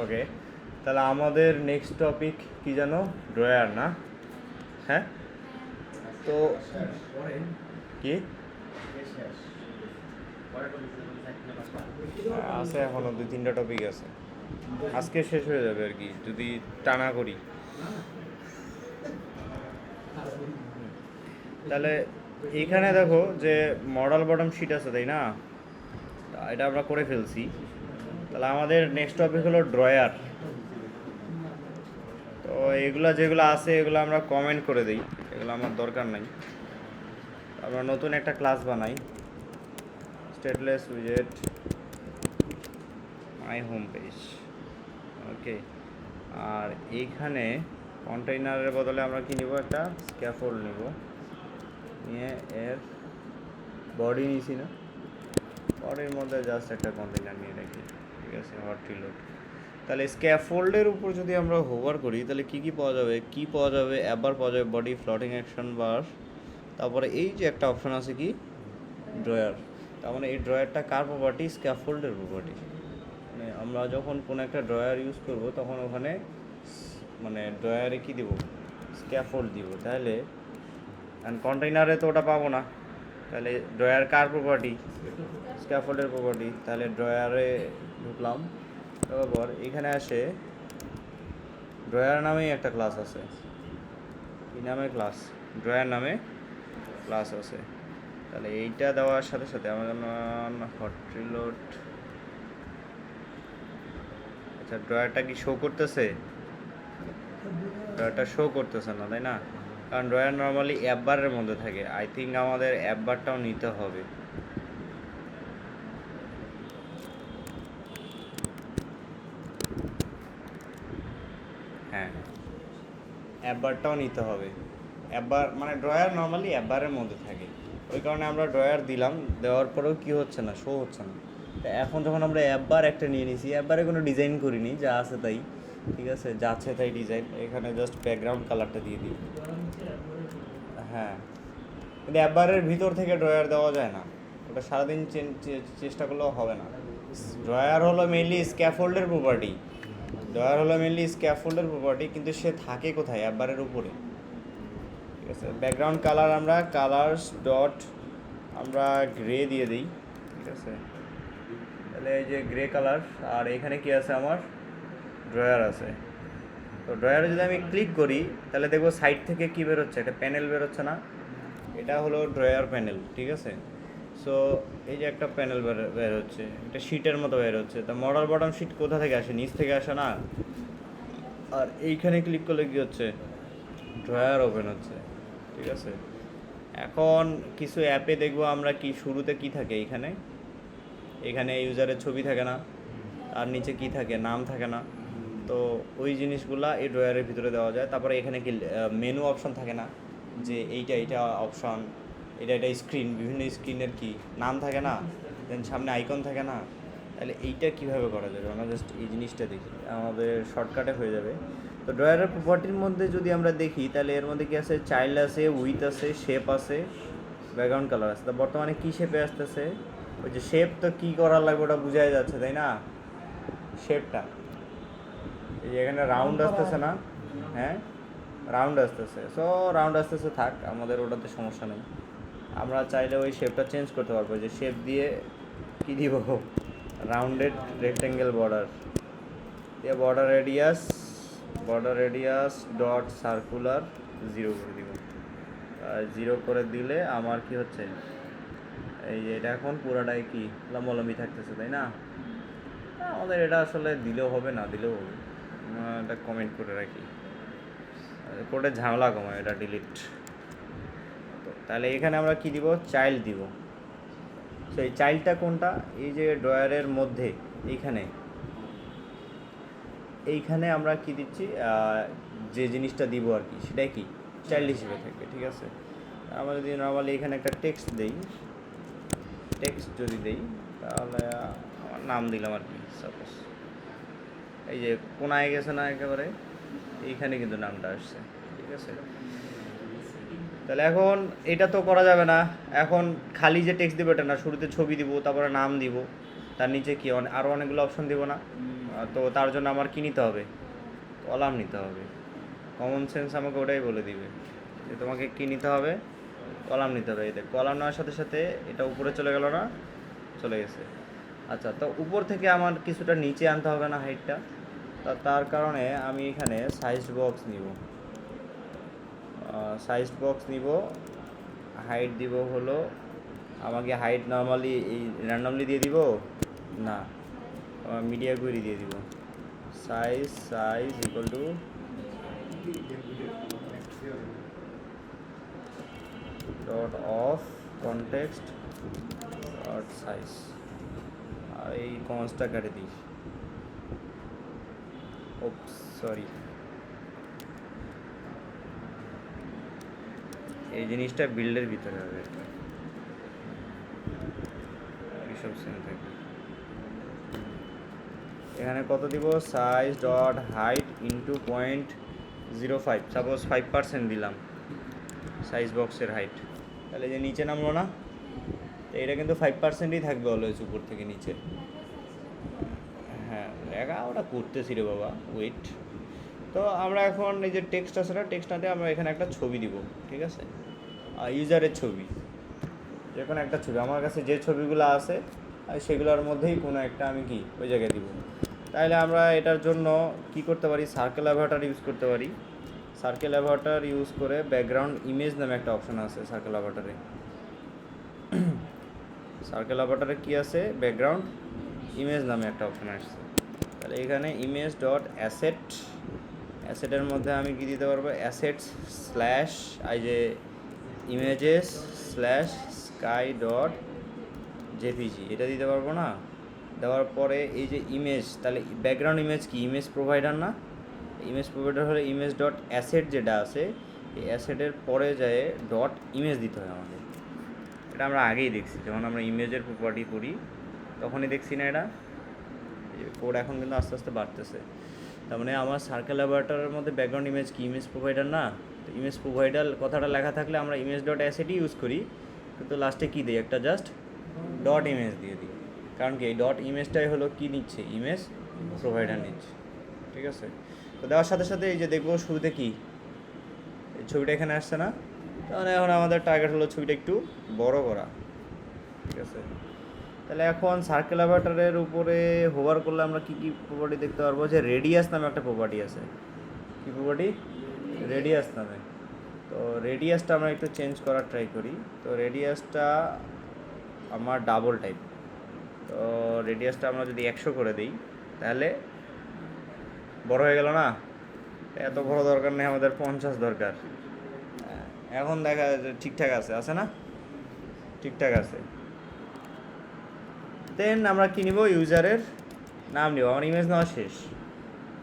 ওকে, তাহলে আমাদের next topic কি জানো? ড্রয়ার না? হ্যাঁ, তো কি আছে, এখনো 2-3টা টপিক আছে, আজকে শেষ হয়ে যাবে আর কি যদি টানা করি। তাহলে এইখানে দেখো যে মডেল বটম শিট আছে, তাই না? এটা আমরা করে ফেলছি। তাহলে আমাদের নেক্সট টপিক হলো ড্রয়ার। তো এগুলা যেগুলো আছে এগুলো আমরা কমেন্ট করে দিই, এগুলো আমার দরকার নাই। আমরা নতুন একটা ক্লাস বানাই, স্টেটলেস উইজেট মাই হোম পেজ। ওকে, আর এইখানে কন্টেইনারের বদলে আমরা কি নিব? একটা স্ক্যাফোল্ড নিব, নিয়ে এর বডি নিছি না, বডির মধ্যে জাস্ট একটা কন্টেইনার নিয়ে রাখি, ঠিক আছে? Hot reload. তাহলে স্ক্যাফোল্ডের উপর যদি আমরা হোভার করি তাহলে কি পাওয়া যাবে? কি পাওয়া যাবে? এবার পাওয়া যাবে বডি, ফ্লোটিং অ্যাকশন বার, তারপরে এই যে একটা অপশন আছে কি ড্রয়ার। তার মানে এই ড্রয়ারটা কার প্রপার্টি? স্ক্যাফোল্ডের প্রপার্টি। মানে আমরা যখন কোনো একটা ড্রয়ার ইউজ করব তখন ওখানে মানে ড্রয়ারে কি দিব? স্ক্যাফোল্ড দিব। তাহলে কন্টেইনারে তো ওটা পাবো না, তাহলে ড্রয়ার কার প্রপার্টি? স্ক্যাফোল্ডের প্রপার্টি। তাহলে ড্রয়ারে ঢুকলাম, তারপর এখানে আসে ড্রয়ার নামেই একটা ক্লাস আছে। কি নামে ক্লাস? ড্রয়ার নামে ক্লাস আছে। তাহলে এইটা দেওয়ার সাথে সাথে আমাদের হট রিলোড। আচ্ছা, ড্রয়ারটা কি শো করতেছে? ড্রয়ারটা শো করতেছে না, তাই না? কারণ ড্রয়ার নর্মালি অ্যাপ বারের মধ্যে থাকে। আই থিঙ্ক আমাদের অ্যাপ বারটাও নিতে হবে। হ্যাঁ, অ্যাপ বারটাও নিতে হবে। অ্যাপ বার মানে ড্রয়ার নর্মালি অ্যাপ বারের মধ্যে থাকে, ওই কারণে আমরা ড্রয়ার দিলাম, দেওয়ার পরেও কী হচ্ছে না? শো হচ্ছে না। তো এখন যখন আমরা অ্যাপ বার একটা নিয়ে নিছি, অ্যাপ বারে কোনো ডিজাইন করিনি, যা আছে তাই, ঠিক আছে? যা আছে তাই ডিজাইন। এখানে জাস্ট ব্যাকগ্রাউন্ড কালারটা দিয়ে দিই। হ্যাঁ, কিন্তু অ্যাপ বারের ভিতর থেকে ড্রয়ার দেওয়া যায় না, ওটা সারাদিন চেষ্টা করলেও হবে না। ড্রয়ার হলো মেইনলি স্ক্যাফোল্ডের প্রপার্টি। ড্রয়ার হলো মেইনলি স্ক্যাফোল্ডের প্রপার্টি, কিন্তু সে থাকে কোথায়? অ্যাপ বারের উপরে, ঠিক আছে? ব্যাকগ্রাউন্ড কালার আমরা কালার্স ডট আমরা গ্রে দিয়ে দিই, ঠিক আছে? তাহলে এই যে গ্রে কালার, আর এখানে কি আছে? আমার ড্রয়ার আছে। তো ড্রয়ারে যদি আমি ক্লিক করি তাহলে দেখবো সাইড থেকে কি বেরোচ্ছে? একটা প্যানেল বেরোচ্ছে না? এটা হলো ড্রয়ার প্যানেল, ঠিক আছে? সো এই যে একটা প্যানেল বের হচ্ছে, একটা শিটের মতো বের হচ্ছে। তা মডেল বটম শিট কোথা থেকে আসে? নিচ থেকে আসে না? আর এইখানে ক্লিক করলে কি হচ্ছে? ড্রয়ার ওপেন হচ্ছে, ঠিক আছে? এখন কিছু অ্যাপে দেখবো আমরা কি শুরুতে কি থাকে? এখানে ইউজারের ছবি থাকে না, আর নিচে কি থাকে? নাম থাকে না? তো ওই জিনিসগুলা এই ড্রয়ারের ভিতরে দেওয়া যায়। তারপরে এখানে কি মেনু অপশন থাকে না, যে এইটা অপশন, এটা স্ক্রিন, বিভিন্ন স্ক্রিনের কি নাম থাকে না, দেন সামনে আইকন থাকে না? তাহলে এইটা কিভাবে করা যাবে? আমরা জাস্ট এই জিনিসটা দেখি, আমাদের শর্টকাটে হয়ে যাবে। তো ড্রয়ারের প্রপার্টির মধ্যে যদি আমরা দেখি তাহলে এর মধ্যে কি আছে? চাইল্ড আছে, উইথ আছে, শেপ আছে, ব্যাকগ্রাউন্ড কালার আছে। তো বর্তমানে কী শেপে আসতেছে? ওই যে শেপ, তো কী করার লাগবে ওটা বোঝাই যাচ্ছে, তাই না? শেপটা এই যে এখানে রাউন্ড আসতেছে না? হ্যাঁ, রাউন্ড আসতেছে। সো রাউন্ড আসতেছে, থাক, আমাদের ওটাতে সমস্যা নেই। আমরা চাইলে ওই শেপটা চেঞ্জ করতে পারবো, যে শেপ দিয়ে কী দিব? রাউন্ডেড রেক্টেঙ্গেল বর্ডার দিয়ে বর্ডার রেডিয়াস ডট সার্কুলার 0 করে দিব। 0 করে দিলে আমার কি হচ্ছে? এই যে এটা এখন পুরাটাই কি লম্বালম্বি থাকতেছে, তাই না? আমাদের এটা আসলে দিলেও হবে, না দিলেও হবে। এটা কমেন্ট করে রাখি, কোডে ঝামেলা কমায়, এটা ডিলিট। তো তাহলে এখানে আমরা কি দিব? চাইল্ড দিব। সেই চাইল্ডটা কোনটা? এই যে ড্রয়ারের মধ্যে এইখানে আমরা কি দিচ্ছি? যে জিনিসটা দিব আর কি, সেটাই কি চাইল্ড হিসেবে থাকবে, ঠিক আছে? আমরা যদি নর্মালি এখানে একটা টেক্সট যদি দেই তাহলে আমার নাম দিলাম আর কি, সাপোজ। এই যে কোনায় গেছে না একেবারে, এইখানে কিন্তু নামটা আসছে, ঠিক আছে? তাহলে এখন এটা তো করা যাবে না। এখন খালি যে টেক্সট দিব এটা না, শুরুতে ছবি দিব, তারপরে নাম দিব, তার নিচে কি আরও অনেকগুলো অপশন দিব না? তো তার জন্য আমার কী নিতে হবে, কলাম নিতে হবে। কমন সেন্স আমাকে ওটাই বলে দিবে যে তোমাকে কী নিতে হবে, কলাম নিতে হবে। এই দেখ কলাম নেওয়ার সাথে সাথে এটা উপরে চলে গেল না, চলে গেছে। আচ্ছা, তো উপর থেকে আমার কিছুটা নিচে আনতে হবে না হাইটটা, তার কারণে আমি এখানে সাইজ বক্স নিব। সাইজ বক্স নিব, হাইট দিব হলো, আমাকে হাইট নর্মালি এই র্যান্ডমলি দিয়ে দিব না, মিডিয়া কুয়েরি দিয়ে দিব। Size equal to dot of context dot size, আর এই কনস্টটা কেটে দিই। ওপস সরি, এই জিনিসটা বিল্ডের ভিতরে হবে, এইসব সেম থাকবে। এখানে কত দিব, size dot height into 0.05, suppose 5% দিলাম সাইজ বক্সের হাইট, তাহলে যে নিচে নামলো না, তো এটা কিন্তু 5%ই থাকবে অলওয়েজ উপর থেকে নিচে। হ্যাঁ লেখা ওটা করতেছি রে বাবা, ওয়েট। তো আমরা এখন এই যে টেক্সট আছে না, টেক্সটটাতে আমরা এখানে একটা ছবি দিব, ঠিক আছে, ইউজারের ছবি, যে কোনো একটা ছবি, আমার কাছে যে ছবিগুলো আছে সেগুলোর মধ্যেই কোনো একটা আমি কি ওই জায়গায় দিব। তাহলে আমরা এটার জন্য কি করতে পারি, সার্কেল অ্যাভাটার ইউজ করতে পারি। সার্কেল অ্যাভাটার ইউজ করে ব্যাকগ্রাউন্ড ইমেজ নামে একটা অপশন আছে সার্কেল অ্যাভাটারে। সার্কেল অ্যাভাটারে কি আছে, ব্যাকগ্রাউন্ড ইমেজ নামে একটা অপশন আসছে। তাহলে এখানে ইমেজ ডট অ্যাসেট, অ্যাসেটের মধ্যে আমি কি দিতে পারবো, অ্যাসেটস স্ল্যাশ এই যে images slash sky dot JPG, এটা দিতে পারবো না। দেওয়ার পরে এই যে ইমেজ, তাহলে ব্যাকগ্রাউন্ড ইমেজ কি, ইমেজ প্রোভাইডার না, ইমেজ প্রোভাইডার হলে ইমেজ ডট অ্যাসেট যেটা আছে, এই অ্যাসেটের পরে যায় ডট ইমেজ দিতে হয় আমাদের। এটা আমরা আগেই দেখছি, যখন আমরা ইমেজের প্রপার্টি করি তখনই দেখছি না, এটা কোড এখন কিন্তু আস্তে আস্তে বাড়তেছে। তার মানে আমার সার্কেল অ্যাভাটারের মধ্যে ব্যাকগ্রাউন্ড ইমেজ কি, ইমেজ প্রোভাইডার না, তো ইমেজ প্রোভাইডার কথাটা লেখা থাকলে আমরা ইমেজ ডট অ্যাসেটই ইউজ করি, কিন্তু লাস্টে কী দিই, একটা জাস্ট ডট ইমেজ দিয়ে দিই। কারণ কি এই ডট ইমেজটাই হলো কি নিচ্ছে, ইমেজ প্রোভাইডার নিচ্ছে, ঠিক আছে। তো দেওয়ার সাথে সাথে এই যে দেখবো শুরুতে কি এই ছবিটা এখানে আসছে না, তাহলে এখন আমাদের টার্গেট হলো ছবিটা একটু বড় করা, ঠিক আছে। তাহলে এখন সার্কেল অ্যাভাটারের উপরে হোভার করলে আমরা কী কী প্রপার্টি দেখতে পারবো, যে রেডিয়াস নামে একটা প্রপার্টি আছে। কী প্রপার্টি, রেডিয়াস নামে। তো রেডিয়াসটা আমরা একটু চেঞ্জ করার ট্রাই করি। তো রেডিয়াসটা আমার ডাবল টাইপ, তো রেডিয়াসটা আমরা যদি 100 করে দিই তাহলে বড় হয়ে গেল না, এত বড় দরকার নেই, আমাদের 50 দরকার। এখন দেখা যায় ঠিকঠাক আছে না, ঠিকঠাক আছে। দেন আমরা কী নিব, ইউজারের নাম নিব, আমার ইমেজ নেওয়া শেষ,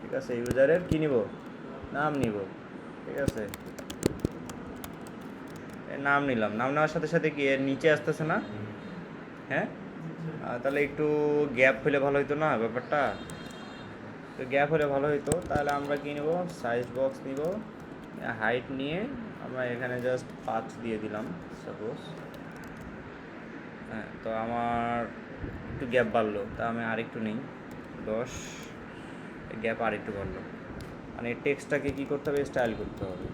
ঠিক আছে। ইউজারের কী নিব, নাম নিব, ঠিক আছে। নাম নিলাম, নাম নেওয়ার সাথে সাথে কি এর নিচে আসতেছে না, হ্যাঁ, তাহলে একটু গ্যাপ হলে ভালো হতো না ব্যাপারটা, তো গ্যাপ হলে ভালো হতো। তাহলে আমরা কী নেব, সাইজ বক্স নিব, হাইট নিয়ে আমরা এখানে জাস্ট 5 দিয়ে দিলাম সাপোজ। হ্যাঁ, তো আমার একটু গ্যাপ বাড়লো, তা আমি আরেকটু নিই 10, গ্যাপ আরেকটু বাড়লো। মানে টেক্সটটাকে কী করতে হবে, স্টাইল করতে হবে,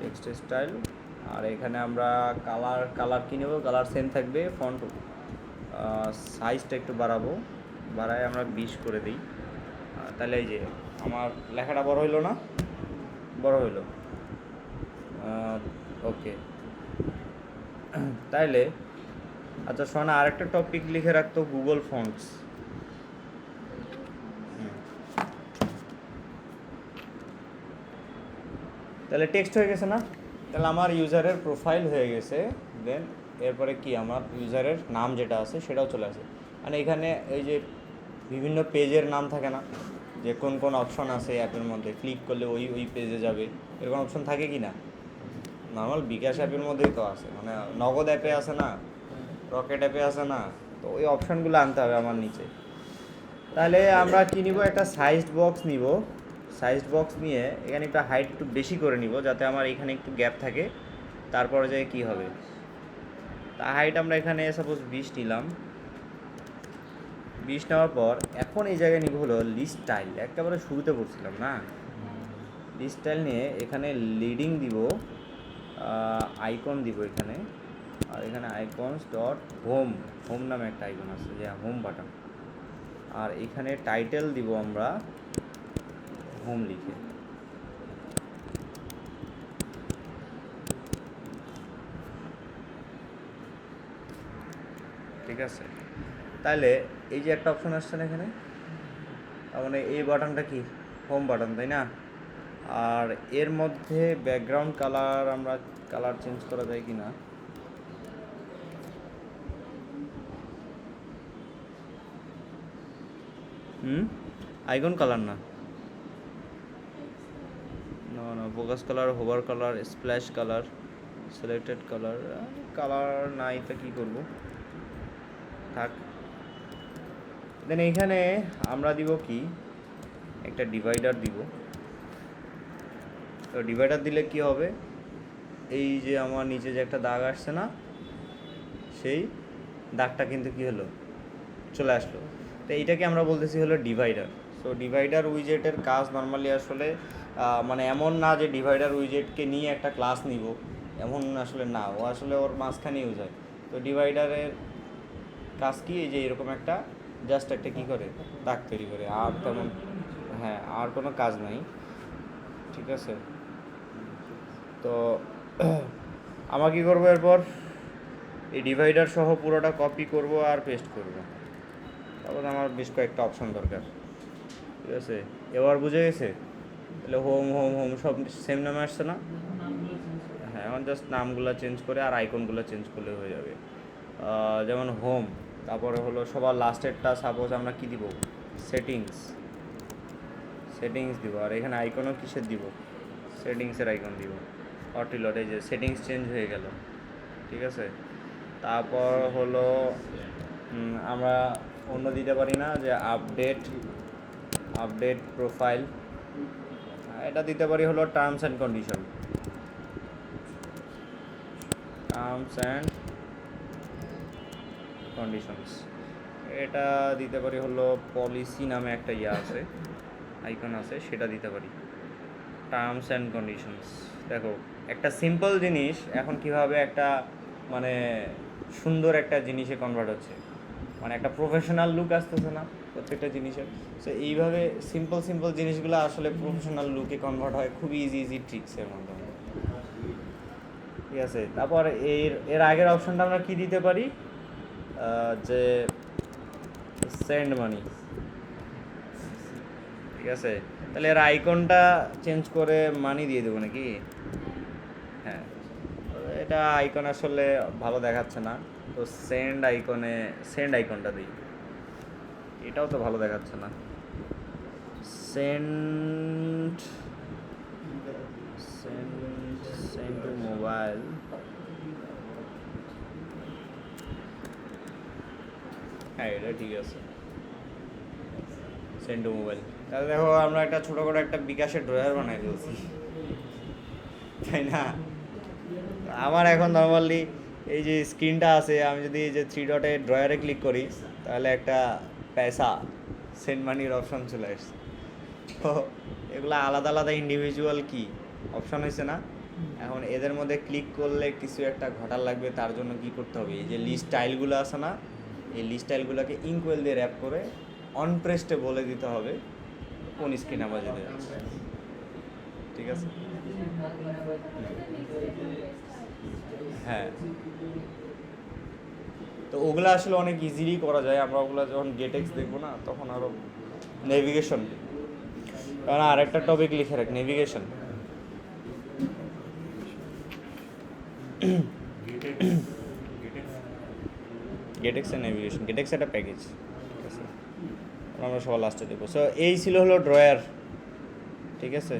টেক্সট স্টাইল। আর এখানে আমরা কালার কী নেব, কালার সেম থাকবে, ফন্ট সাইজটা একটু বাড়ায় আমরা 20 করে দিই। তাহলে এই যে আমার লেখাটা বড় হইলো না, বড় হইলো, ওকে। তাইলে আচ্ছা শোনা, আরেকটা টপিক লিখে রাখতো, গুগল ফন্টস। তাহলে টেক্সট হয়ে গেছে না, তাহলে আমার ইউজারের প্রোফাইল হয়ে গেছে। দেন এরপরে কি, আমার ইউজারের নাম যেটা আছে সেটাও চলে আসে। মানে এখানে এই যে বিভিন্ন পেজের নাম থাকে না, যে কোন কোন অপশন আছে অ্যাপের মধ্যে, ক্লিক করলে ওই পেজে যাবে, এরকম অপশন থাকে কি না, নর্মাল বিকাশ অ্যাপের মধ্যেই তো আছে, মানে নগদ অ্যাপে আছে না, রকেট অ্যাপে আছে না, তো ওই অপশানগুলো আনতে হবে আমার নিচে। তাহলে আমরা কী নিব, একটা সাইজড বক্স নিব, সাইজড বক্স নিয়ে এখানে একটা হাইট একটু বেশি করে নিব, যাতে আমার এখানে একটু গ্যাপ থাকে, তারপরে যে কী হবে, তা হাইট আমরা এখানে সাপোজ 20 নিলাম, 20 নেওয়ার পর এখন এই জায়গায় নিব হলো লিস্ট স্টাইল, একেবারে শুরুতে পড়ছিলাম না। লিস্ট স্টাইল নিয়ে এখানে লিডিং দিব, আইকন দিব এখানে, আর এখানে আইকনস ডট হোম, হোম নামে একটা আইকন আছে যে হোম বাটন, আর এখানে টাইটেল দিব আমরা হোম লিখে। ঠিক আছে, তাহলে এই যে একটা অপশন আসছে না এখানে, তার মানে এই বাটনটা কি হোম বাটন, তাই না? আর এর মধ্যে ব্যাকগ্রাউন্ড কালার আমরা কালার চেঞ্জ করা যায় কি না, আইকন কালার না, না focus colour, hover colour, splash colour, selected colour, colour নাই তো কী করবো, থাক। দেন এইখানে আমরা দিব কি একটা ডিভাইডার দিব। তো ডিভাইডার দিলে কি হবে, এই যে আমার নিচে যে একটা দাগ আসছে না, সেই দাগটা কিন্তু কি হলো, চলে আসলো। তো এইটাকে আমরা বলতেছি হলো ডিভাইডার। সো ডিভাইডার উইজেটের কাজ নর্মালি আসলে মানে এমন না যে ডিভাইডার উইজেটকে নিয়ে একটা ক্লাস নিব, এমন আসলে না, ও আসলে ওর মাঝখানে ইউজ হয়। তো ডিভাইডারের কাজ কি, এই যে এরকম একটা জাস্ট একটা কী করে দাগ তৈরি করে, আর তেমন হ্যাঁ আর কোনো কাজ নাই। ঠিক আছে, তো আমরা কী করবো এরপর, এই ডিভাইডার সহ পুরোটা কপি করব আর পেস্ট করব। তারপর আমার বেশ কয়েকটা অপশন দরকার। ঠিক আছে, এবার বুঝে গেছে? তাহলে হোম হোম হোম সব সেম নামে আসছে না? হ্যাঁ, এখন জাস্ট নামগুলো চেঞ্জ করে আর আইকনগুলো চেঞ্জ করলে হয়ে যাবে। যেমন হোম, তারপরে হলো সবার লাস্টেরটা সাপোজ আমরা কি দিব, সেটিংস, সেটিংস দিব, আর এখানে আইকনও কিসের দিব, সেটিংসের আইকন দিব, অটিলট, এই যে সেটিংস চেঞ্জ হয়ে গেল। ঠিক আছে, তারপর হলো আমরা অন্য দিতে পারি না, যে আপডেট, আপডেট প্রোফাইল, এটা দিতে পারি হলো terms and condition, terms and conditions. এটা দিতে পারি হলো পলিসি নামে একটা ইয়ে আছে, আইকন আছে, সেটা দিতে পারি টার্মস অ্যান্ড কন্ডিশনস। দেখো একটা সিম্পল জিনিস এখন কিভাবে একটা মানে সুন্দর একটা জিনিসে কনভার্ট হচ্ছে, মানে একটা প্রফেশনাল লুক আসতেছে না প্রত্যেকটা জিনিসের। সো এইভাবে সিম্পল সিম্পল জিনিসগুলো আসলে প্রফেশনাল লুকে কনভার্ট হয় খুবই ইজি ইজি ট্রিক্সের মাধ্যমে। ঠিক আছে, তারপর এর আগের অপশনটা আমরা কি দিতে পারি, যে সেন্ড মানি। ঠিক আছে, তাহলে এর আইকনটা চেঞ্জ করে মানি দিয়ে দেবো নাকি? হ্যাঁ, এটা আইকন আসলে ভালো দেখাচ্ছে না, তো সেন্ড আইকনে সেন্ড আইকনটা দিই, এটাও তো ভালো দেখাচ্ছে না। Send send send to mobile, হ্যাঁ এটা ঠিক আছে, সেন্ড টু মোবাইল। তাহলে দেখো আমরা একটা ছোটো করে একটা বিকাশের ড্রয়ার বানাই ফেলছি, তাই না? আমার এখন নর্মালি এই যে স্ক্রিনটা আছে, আমি যদি এই যে 3 ডটে ড্রয়ারে ক্লিক করি, তাহলে একটা পয়সা সেন্ড মানির অপশন চলে আসছে। তো এগুলো আলাদা আলাদা ইন্ডিভিজুয়াল কি অপশন হয়েছে না? এখন এদের মধ্যে ক্লিক করলে কিছু একটা ঘটার লাগবে, তার জন্য কি করতে হবে, এই যে লিস্ট স্টাইলগুলো আছে না, এই লিস্ট স্টাইলগুলোকে ইনকোয়েল দিয়ে র্যাপ করে অন প্রেসটে বলে দিতে হবে কোন স্ক্রিন আমরা যেতে যাচ্ছে। ঠিক আছে, হ্যাঁ, তো ওগুলো আসলে অনেক ইজিলি করা যায়। আমরা ওগুলো যখন গেটেক্স দেখবো না, তখন আরও নেভিগেশন, কারণ আরেকটা টপিক লিখে রাখ, নেভিগেশন। গেটেক্স এর নেভিগেশন, গেটেক্স একটা প্যাকেজ। ঠিক আছে, আমরা সবার লাস্টে দেখবো। সো এই ছিল হলো ড্রয়ার। ঠিক আছে।